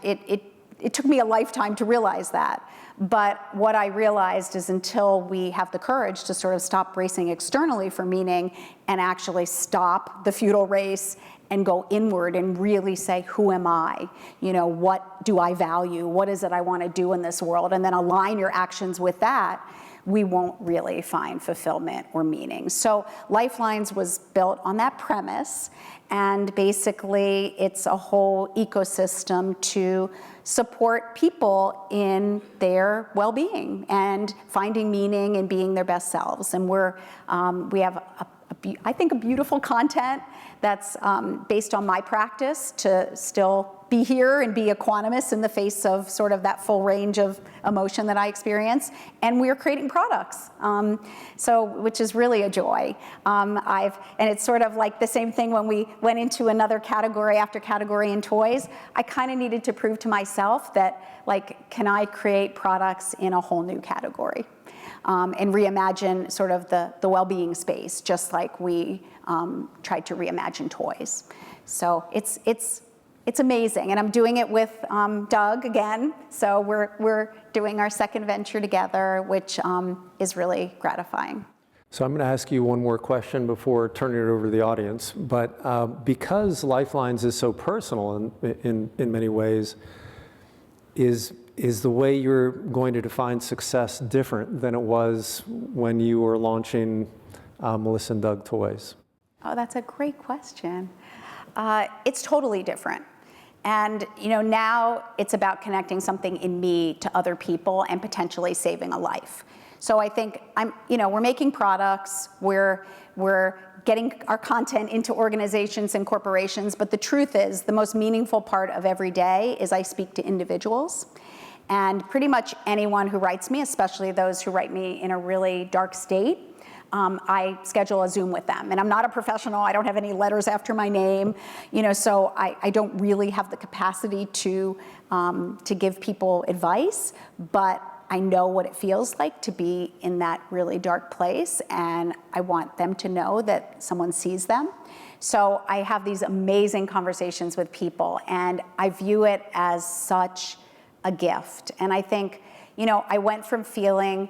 it took me a lifetime to realize that. But what I realized is until we have the courage to sort of stop racing externally for meaning and actually stop the futile race and go inward and really say, who am I? You know, what do I value? What is it I want to do in this world? And then align your actions with that, we won't really find fulfillment or meaning. So Lifelines was built on that premise, and basically it's a whole ecosystem to support people in their well-being and finding meaning and being their best selves. And we have I think a beautiful content that's based on my practice to still be here and be equanimous in the face of sort of that full range of emotion that I experience. And we're creating products, which is really a joy. And it's sort of like the same thing when we went into another category after category in toys. I kind of needed to prove to myself that, like, can I create products in a whole new category? And reimagine sort of the well-being space, just like we tried to reimagine toys. So it's amazing, and I'm doing it with Doug again. So we're doing our second venture together, which is really gratifying. So I'm going to ask you one more question before turning it over to the audience. But because Lifelines is so personal in many ways, is the way you're going to define success different than it was when you were launching Melissa and Doug Toys? Oh, that's a great question. It's totally different. And now it's about connecting something in me to other people and potentially saving a life. So I think we're making products, we're getting our content into organizations and corporations, but the truth is the most meaningful part of every day is I speak to individuals. And pretty much anyone who writes me, especially those who write me in a really dark state, I schedule a Zoom with them. And I'm not a professional, I don't have any letters after my name, so I don't really have the capacity to give people advice, but I know what it feels like to be in that really dark place, and I want them to know that someone sees them. So I have these amazing conversations with people, and I view it as such a gift. And I think, I went from feeling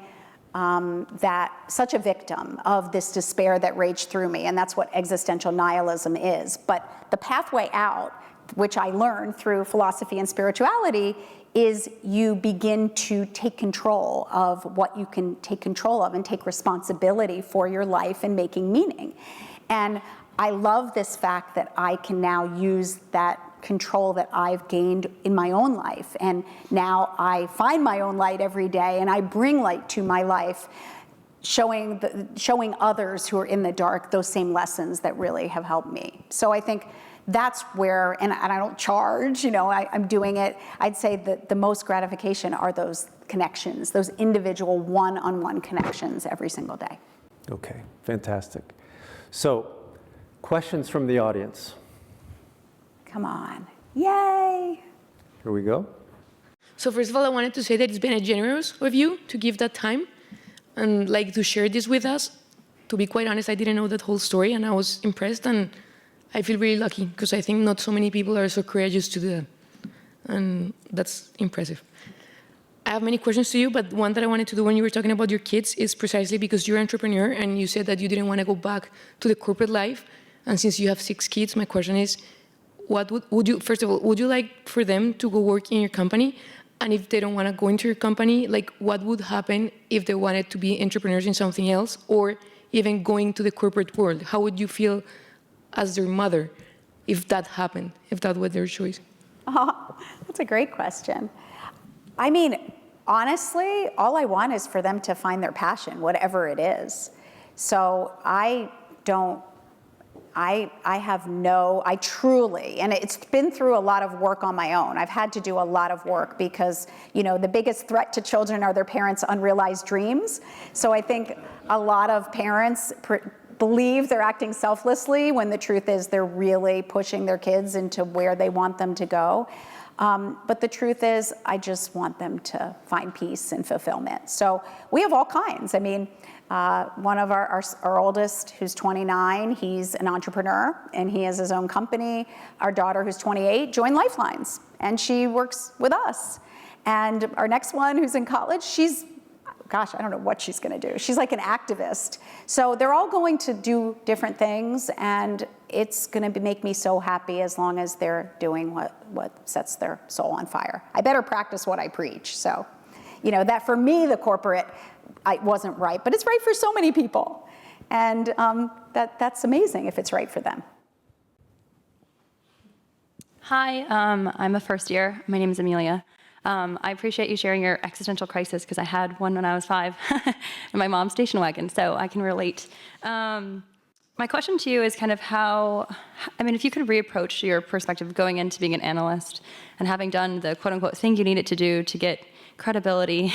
that such a victim of this despair that raged through me, and that's what existential nihilism is. But the pathway out, which I learned through philosophy and spirituality, is you begin to take control of what you can take control of and take responsibility for your life and making meaning. And I love this fact that I can now use that control that I've gained in my own life. And now I find my own light every day, and I bring light to my life, showing others who are in the dark those same lessons that really have helped me. So I think that's where, and I don't charge, I'm doing it. I'd say that the most gratification are those connections, those individual one-on-one connections every single day. Okay, fantastic. So, questions from the audience. Come on. Yay! Here we go. So first of all, I wanted to say that it's been generous of you to give that time and to share this with us. To be quite honest, I didn't know that whole story, and I was impressed, and I feel really lucky because I think not so many people are so courageous to do that, and that's impressive. I have many questions to you, but one that I wanted to do when you were talking about your kids is precisely because you're an entrepreneur and you said that you didn't want to go back to the corporate life, and since you have 6 kids, my question is, what would you, first of all, would you like for them to go work in your company? And if they don't want to go into your company, what would happen if they wanted to be entrepreneurs in something else, or even going to the corporate world? How would you feel as their mother if that happened, if that was their choice? Oh, that's a great question. I mean, honestly, all I want is for them to find their passion, whatever it is. So I truly, and it's been through a lot of work on my own. I've had to do a lot of work because, the biggest threat to children are their parents' unrealized dreams. So I think a lot of parents believe they're acting selflessly when the truth is they're really pushing their kids into where they want them to go. But the truth is, I just want them to find peace and fulfillment. So we have all kinds. I mean, one of our oldest, who's 29, he's an entrepreneur, and he has his own company. Our daughter, who's 28, joined Lifelines, and she works with us. And our next one, who's in college, she's, gosh, I don't know what she's going to do. She's like an activist. So they're all going to do different things, and it's going to make me so happy as long as they're doing what sets their soul on fire. I better practice what I preach. So, you know, that for me, the corporate, it wasn't right, but it's right for so many people. And that's amazing if it's right for them. Hi, I'm a first year. My name is Amelia. I appreciate you sharing your existential crisis because I had one when I was 5 in my mom's station wagon, so I can relate. My question to you is kind of how, I mean, if you could reapproach your perspective going into being an analyst and having done the quote-unquote thing you needed to do to get credibility,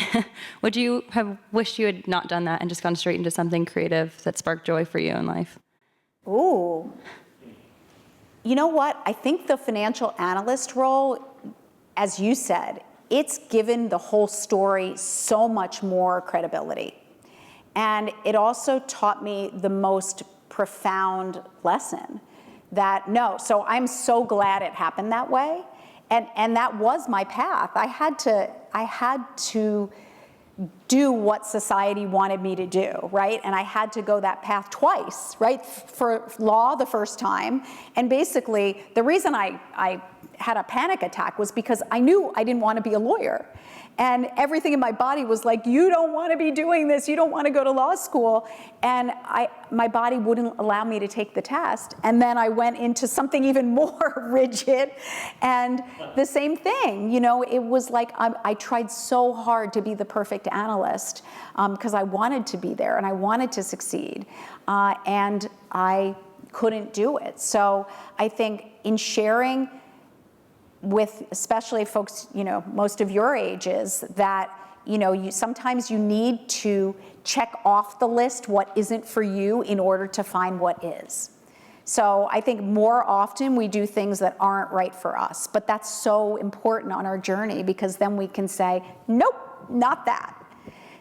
would you have wished you had not done that and just gone straight into something creative that sparked joy for you in life? Ooh. You know what? I think the financial analyst role, as you said, it's given the whole story so much more credibility. And it also taught me the most profound lesson that no, so I'm so glad it happened that way. And that was my path. I had to do what society wanted me to do, right? And I had to go that path twice, right? For law the first time. And basically, the reason I had a panic attack was because I knew I didn't want to be a lawyer. And everything in my body was like, you don't want to be doing this. You don't want to go to law school. And my body wouldn't allow me to take the test. And then I went into something even more rigid. And the same thing, you know, it was like I tried so hard to be the perfect analyst because I wanted to be there and I wanted to succeed. And I couldn't do it. So I think in sharing with especially folks, you know, most of your ages, that, you know, sometimes you need to check off the list what isn't for you in order to find what is. So I think more often we do things that aren't right for us, but that's so important on our journey because then we can say, nope, not that.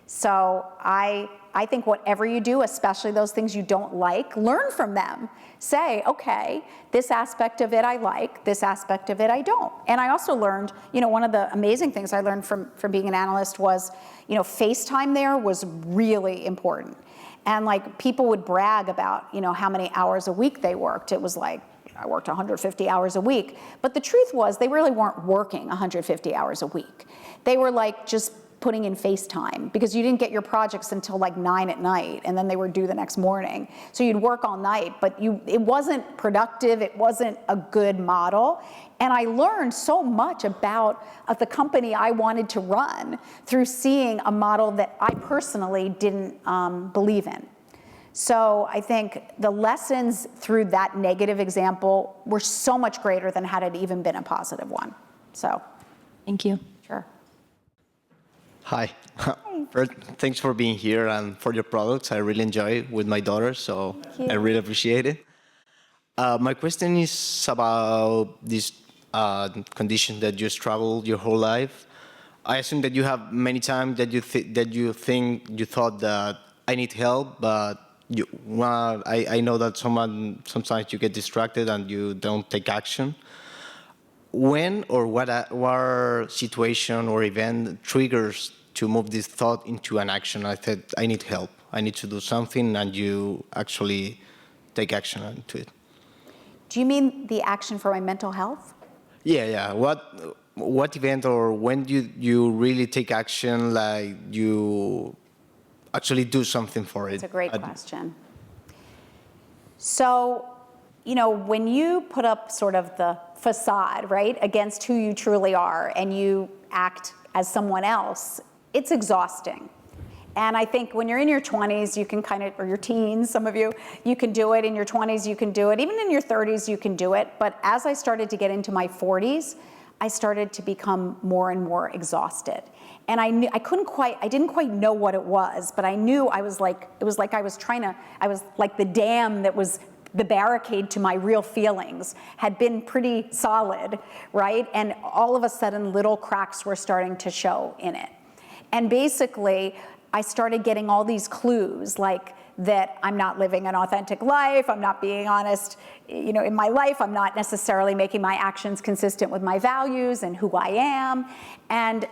So I think whatever you do, especially those things you don't like, learn from them. Say, okay, this aspect of it I like, this aspect of it I don't. And I also learned, you know, one of the amazing things I learned from being an analyst was, you know, FaceTime there was really important. And like people would brag about, you know, how many hours a week they worked. It was like, I worked 150 hours a week. But the truth was they really weren't working 150 hours a week. They were like just putting in FaceTime because you didn't get your projects until like 9 at night and then they were due the next morning. So you'd work all night, but it wasn't productive, it wasn't a good model. And I learned so much about the company I wanted to run through seeing a model that I personally didn't believe in. So I think the lessons through that negative example were so much greater than had it even been a positive one. So. Thank you. Sure. Hi. First, thanks for being here and for your products. I really enjoy it with my daughter, so I really appreciate it. My question is about this condition that you struggled your whole life. I assume that you have many times that you thought that I need help, but I know that sometimes you get distracted and you don't take action. When or what situation or event triggers to move this thought into an action? I said, I need help. I need to do something, and you actually take action into it. Do you mean the action for my mental health? Yeah. What event or when you really take action, like you actually do something for it? That's a great question. So, you know, when you put up sort of the facade, right, against who you truly are and you act as someone else, it's exhausting. And I think when you're in your 20s, you can kind of, or your teens, some of you, you can do it. In your 20s, you can do it. Even in your 30s, you can do it. But as I started to get into my 40s, I started to become more and more exhausted. And I didn't quite know what it was, but I knew I was like, it was like I was like the dam that was the barricade to my real feelings had been pretty solid, right? And all of a sudden, little cracks were starting to show in it. And basically, I started getting all these clues, like that I'm not living an authentic life, I'm not being honest, in my life, I'm not necessarily making my actions consistent with my values and who I am. And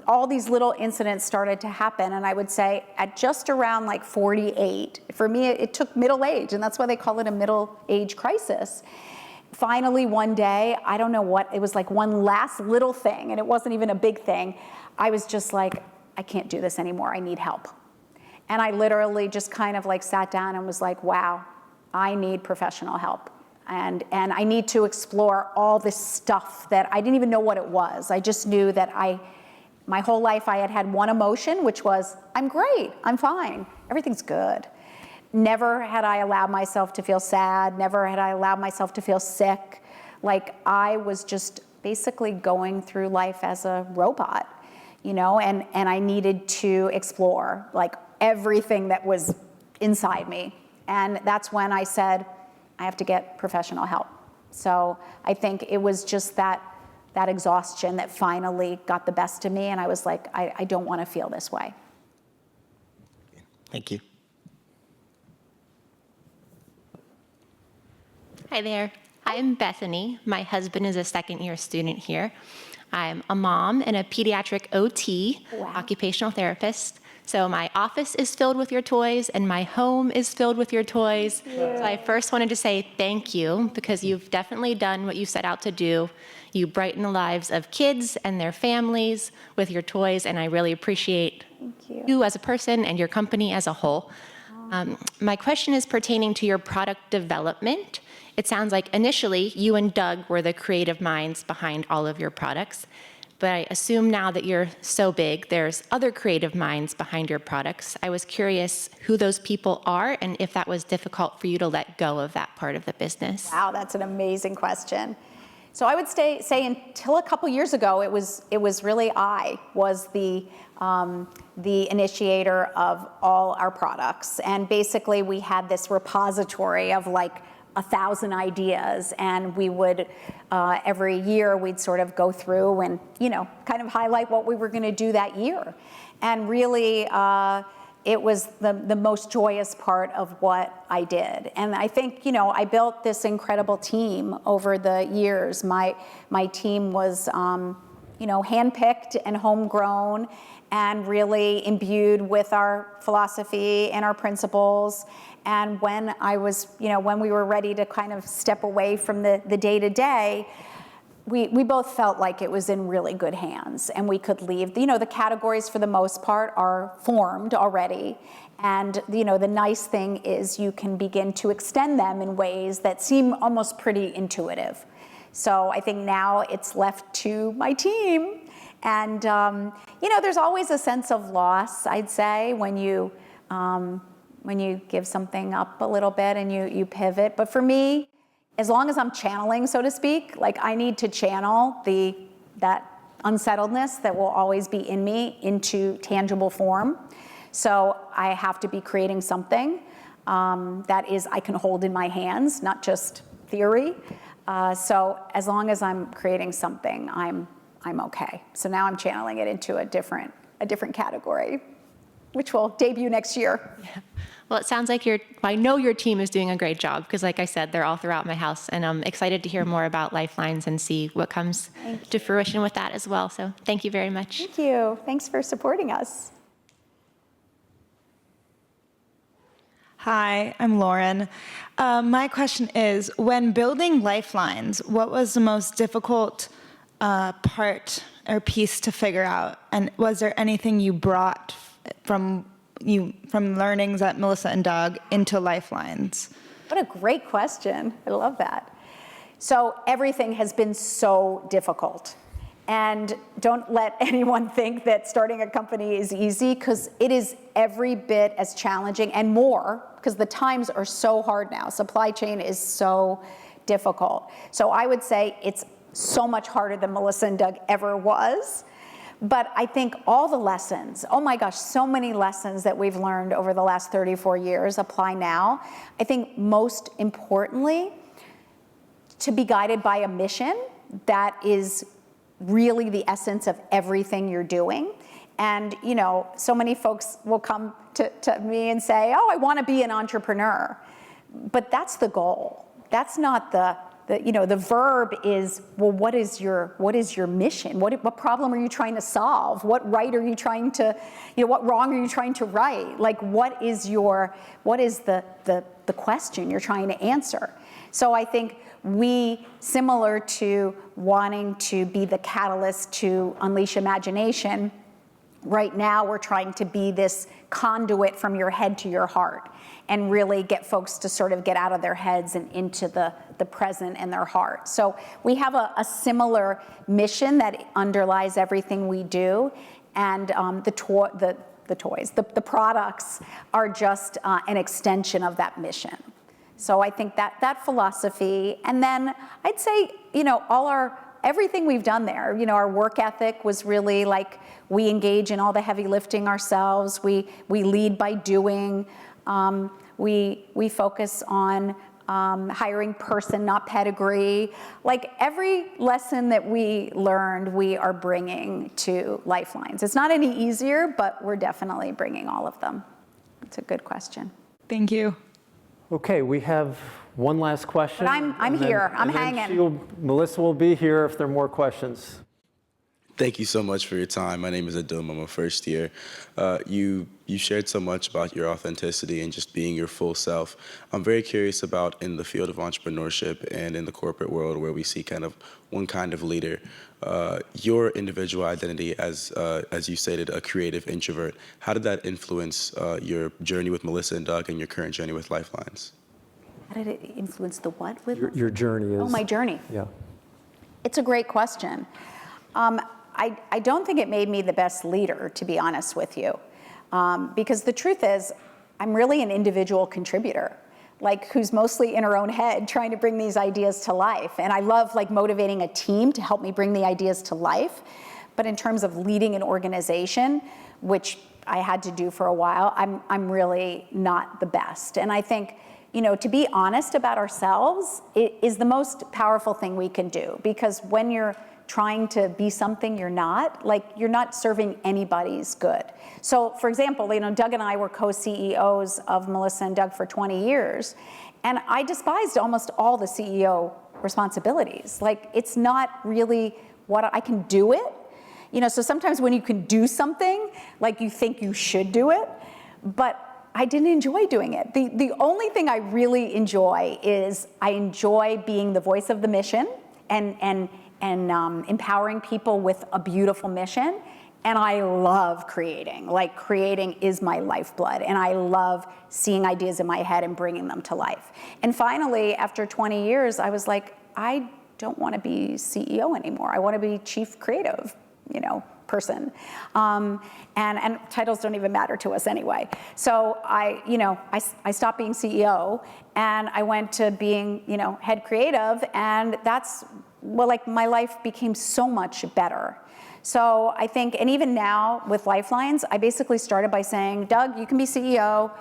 all these little incidents started to happen, and I would say at just around like 48, for me it took middle age, and that's why they call it a middle age crisis. Finally one day, I don't know what, it was like one last little thing, and it wasn't even a big thing, I was just like, I can't do this anymore, I need help. And I literally just kind of like sat down and was like, wow, I need professional help. And I need to explore all this stuff that I didn't even know what it was. I just knew that my whole life I had had one emotion, which was, I'm great, I'm fine, everything's good. Never had I allowed myself to feel sad, never had I allowed myself to feel sick. Like I was just basically going through life as a robot, and I needed to explore like everything that was inside me. And that's when I said, I have to get professional help. So I think it was just that exhaustion that finally got the best of me, and I was like, I don't want to feel this way. Thank you. Hi there. I'm Bethany. My husband is a second-year student here. I'm a mom and a pediatric OT, Wow. occupational therapist. So my office is filled with your toys and my home is filled with your toys. So I first wanted to say thank you, because you've definitely done what you set out to do. You brighten the lives of kids and their families with your toys, and I really appreciate you as a person and your company as a whole. My question is pertaining to your product development. It sounds like initially you and Doug were the creative minds behind all of your products. But I assume now that you're so big, there's other creative minds behind your products. I was curious who those people are and if that was difficult for you to let go of that part of the business. Wow, that's an amazing question. So I would say until a couple years ago, it was really I was the initiator of all our products. And basically we had this repository of like 1,000 ideas, and we would, every year we'd sort of go through and, kind of highlight what we were gonna do that year. And really, it was the most joyous part of what I did. And I think, I built this incredible team over the years. My team was, handpicked and homegrown and really imbued with our philosophy and our principles. And when I was, when we were ready to kind of step away from the day-to-day, we both felt like it was in really good hands and we could leave. The categories for the most part are formed already. And the nice thing is you can begin to extend them in ways that seem almost pretty intuitive. So I think now it's left to my team. And, there's always a sense of loss, I'd say, when you give something up a little bit and you pivot. But for me, as long as I'm channeling, so to speak, like I need to channel that unsettledness that will always be in me into tangible form. So I have to be creating something that I can hold in my hands, not just theory. So as long as I'm creating something, I'm okay. So now I'm channeling it into a different category, which will debut next year. Yeah. Well, it sounds like I know your team is doing a great job, because like I said, they're all throughout my house, and I'm excited to hear more about Lifelines and see what comes to fruition with that as well. So thank you very much. Thank you. Thanks for supporting us. Hi, I'm Lauren. My question is, when building Lifelines, what was the most difficult part or piece to figure out? And was there anything you brought from learnings at Melissa and Doug into Lifelines? What a great question. I love that. So everything has been so difficult. And don't let anyone think that starting a company is easy, because it is every bit as challenging and more, because the times are so hard now. Supply chain is so difficult. So I would say it's so much harder than Melissa and Doug ever was. But I think all the lessons, oh my gosh, so many lessons that we've learned over the last 34 years apply now. I think most importantly, to be guided by a mission that is really the essence of everything you're doing. And so many folks will come to me and say, oh, I want to be an entrepreneur. But that's the goal. That's not the verb is, well, what is your mission? What problem are you trying to solve? What right are you trying to, what wrong are you trying to right? Like, what is the question you're trying to answer? So I think similar to wanting to be the catalyst to unleash imagination, right now we're trying to be this conduit from your head to your heart and really get folks to sort of get out of their heads and into the present and their heart. So we have a similar mission that underlies everything we do, and the products are just an extension of that mission. So I think that philosophy, and then I'd say, everything we've done there, our work ethic was really like, we engage in all the heavy lifting ourselves. We lead by doing. We focus on hiring person, not pedigree. Like, every lesson that we learned, we are bringing to Lifelines. It's not any easier, but we're definitely bringing all of them. It's a good question. Thank you. Okay, we have one last question. But I'm here. I'm hanging. Melissa will be here if there are more questions. Thank you so much for your time. My name is Adum. I'm a first year. You shared so much about your authenticity and just being your full self. I'm very curious about, in the field of entrepreneurship and in the corporate world where we see kind of one kind of leader, your individual identity as you stated, a creative introvert. How did that influence your journey with Melissa and Doug and your current journey with Lifelines? How did it influence the what with Your journey is. Oh, my journey. Yeah. It's a great question. I don't think it made me the best leader, to be honest with you, because the truth is, I'm really an individual contributor, like, who's mostly in her own head trying to bring these ideas to life. And I love, like, motivating a team to help me bring the ideas to life. But in terms of leading an organization, which I had to do for a while, I'm really not the best. And I think, to be honest about ourselves is the most powerful thing we can do, because when you're trying to be something you're not, like, you're not serving anybody's good. So, for example, Doug and I were co-CEOs of Melissa and Doug for 20 years, and I despised almost all the CEO responsibilities. Like, it's not really what I can do it. So sometimes when you can do something, like, you think you should do it, but I didn't enjoy doing it. The only thing I really enjoy is I enjoy being the voice of the mission and empowering people with a beautiful mission. And I love creating. Like, creating is my lifeblood. And I love seeing ideas in my head and bringing them to life. And finally, after 20 years, I was like, I don't want to be CEO anymore. I want to be chief creative, person. And titles don't even matter to us anyway. So I stopped being CEO and I went to being, head creative, and my life became so much better. So I think, and even now with Lifelines, I basically started by saying, Doug, you can be CEO.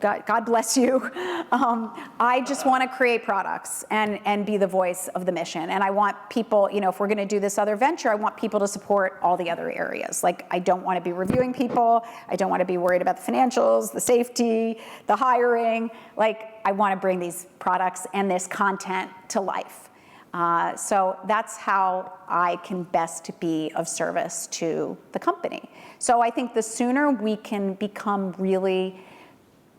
God bless you. I just want to create products and be the voice of the mission. And I want people, if we're going to do this other venture, I want people to support all the other areas. Like, I don't want to be reviewing people. I don't want to be worried about the financials, the safety, the hiring. Like, I want to bring these products and this content to life. So that's how I can best be of service to the company. So I think the sooner we can become really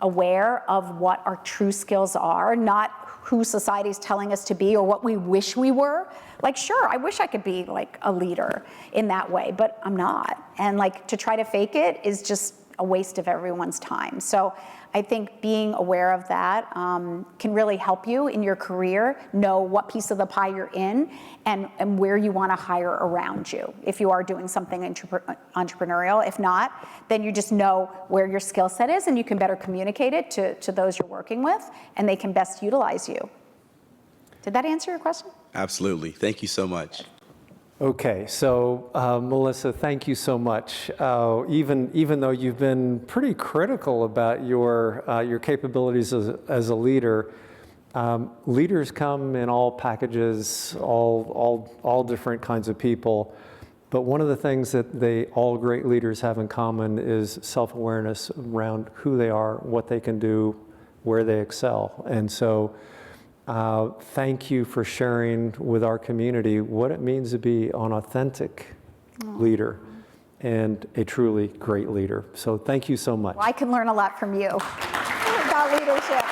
aware of what our true skills are, not who society's telling us to be or what we wish we were. Like, sure, I wish I could be like a leader in that way, but I'm not. And like, to try to fake it is just a waste of everyone's time. So I think being aware of that can really help you in your career, know what piece of the pie you're in and where you want to hire around you if you are doing something entrepreneurial. If not, then you just know where your skill set is and you can better communicate it to those you're working with, and they can best utilize you. Did that answer your question? Absolutely. Thank you so much. Okay, so Melissa, thank you so much. Even though you've been pretty critical about your capabilities as a leader, leaders come in all packages, all different kinds of people. But one of the things that all great leaders have in common is self-awareness around who they are, what they can do, where they excel. And so thank you for sharing with our community what it means to be an authentic leader and a truly great leader. So thank you so much. Well, I can learn a lot from you about leadership.